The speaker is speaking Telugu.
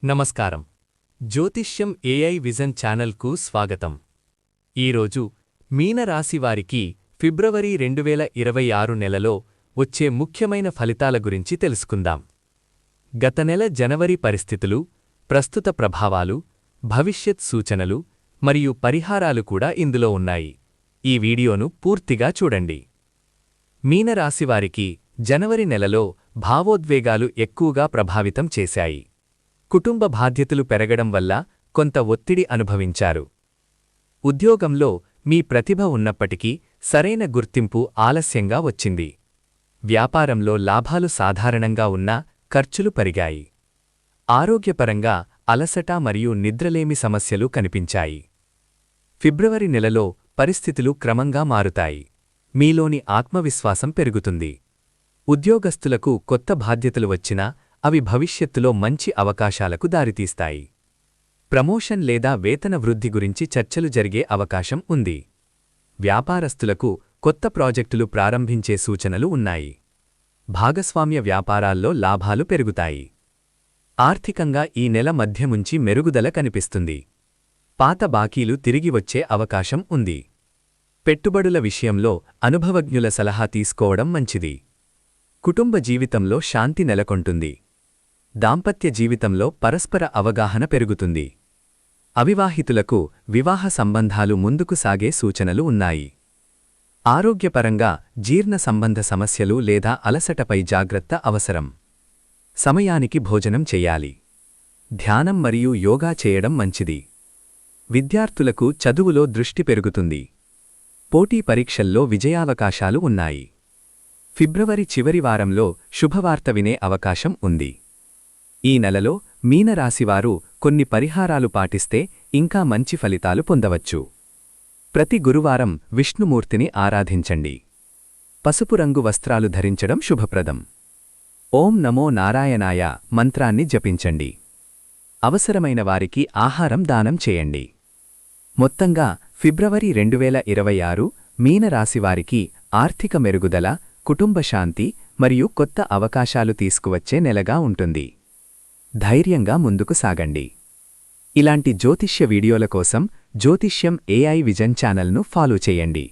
నమస్కారం. జ్యోతిష్యం ఏఐ విజన్ ఛానల్కు స్వాగతం. ఈరోజు మీనరాశివారికి ఫిబ్రవరి 2026 నెలలో వచ్చే ముఖ్యమైన ఫలితాల గురించి తెలుసుకుందాం. గత నెల జనవరి పరిస్థితులు, ప్రస్తుత ప్రభావాలు, భవిష్యత్ సూచనలు మరియు పరిహారాలు కూడా ఇందులో ఉన్నాయి. ఈ వీడియోను పూర్తిగా చూడండి. మీనరాశివారికి జనవరి నెలలో భావోద్వేగాలు ఎక్కువగా ప్రభావితం చేశాయి. కుటుంబ బాధ్యతలు పెరగడం వల్ల కొంత ఒత్తిడి అనుభవించారు. ఉద్యోగంలో మీ ప్రతిభ ఉన్నప్పటికీ సరైన గుర్తింపు ఆలస్యంగా వచ్చింది. వ్యాపారంలో లాభాలు సాధారణంగా ఉన్నా ఖర్చులు పెరిగాయి. ఆరోగ్యపరంగా అలసట మరియు నిద్రలేమి సమస్యలు కనిపించాయి. ఫిబ్రవరి నెలలో పరిస్థితులు క్రమంగా మారుతాయి. మీలోని ఆత్మవిశ్వాసం పెరుగుతుంది. ఉద్యోగస్తులకు కొత్త బాధ్యతలు వచ్చినా అవి భవిష్యత్తులో మంచి అవకాశాలకు దారితీస్తాయి. ప్రమోషన్ లేదా వేతన వృద్ధి గురించి చర్చలు జరిగే అవకాశం ఉంది. వ్యాపారస్తులకు కొత్త ప్రాజెక్టులు ప్రారంభించే సూచనలు ఉన్నాయి. భాగస్వామ్య వ్యాపారాల్లో లాభాలు పెరుగుతాయి. ఆర్థికంగా ఈ నెల మధ్యముంచి మెరుగుదల కనిపిస్తుంది. పాత బాకీలు తిరిగి వచ్చే అవకాశం ఉంది. పెట్టుబడుల విషయంలో అనుభవజ్ఞుల సలహా తీసుకోవడం మంచిది. కుటుంబ జీవితంలో శాంతి నెలకొంటుంది. దాంపత్య జీవితంలో పరస్పర అవగాహన పెరుగుతుంది. అవివాహితులకు వివాహ సంబంధాలు ముందుకు సాగే సూచనలు ఉన్నాయి. ఆరోగ్యపరంగా జీర్ణ సంబంధ సమస్యలు లేదా అలసటపై జాగ్రత్త అవసరం. సమయానికి భోజనం చెయ్యాలి. ధ్యానం మరియు యోగా చేయడం మంచిది. విద్యార్థులకు చదువులో దృష్టి పెరుగుతుంది. పోటీ పరీక్షల్లో విజయావకాశాలు ఉన్నాయి. ఫిబ్రవరి చివరి వారంలో శుభవార్త వినే అవకాశం ఉంది. ఈ నెలలో మీనరాశివారు కొన్ని పరిహారాలు పాటిస్తే ఇంకా మంచి ఫలితాలు పొందవచ్చు. ప్రతి గురువారం విష్ణుమూర్తిని ఆరాధించండి. పసుపు రంగు వస్త్రాలు ధరించడం శుభప్రదం. ఓం నమో నారాయణాయ మంత్రాన్ని జపించండి. అవసరమైన వారికి ఆహారం దానం చేయండి. మొత్తంగా ఫిబ్రవరి 2026 మీనరాశివారికి ఆర్థిక మెరుగుదల, కుటుంబ శాంతి మరియు కొత్త అవకాశాలు తీసుకువచ్చే నెలగా ఉంటుంది. ధైర్యంగా ముందుకు సాగండి. ఇలాంటి జ్యోతిష్య వీడియోల కోసం జ్యోతిష్యం ఏఐ విజన్ ఛానల్ను ఫాలో చేయండి.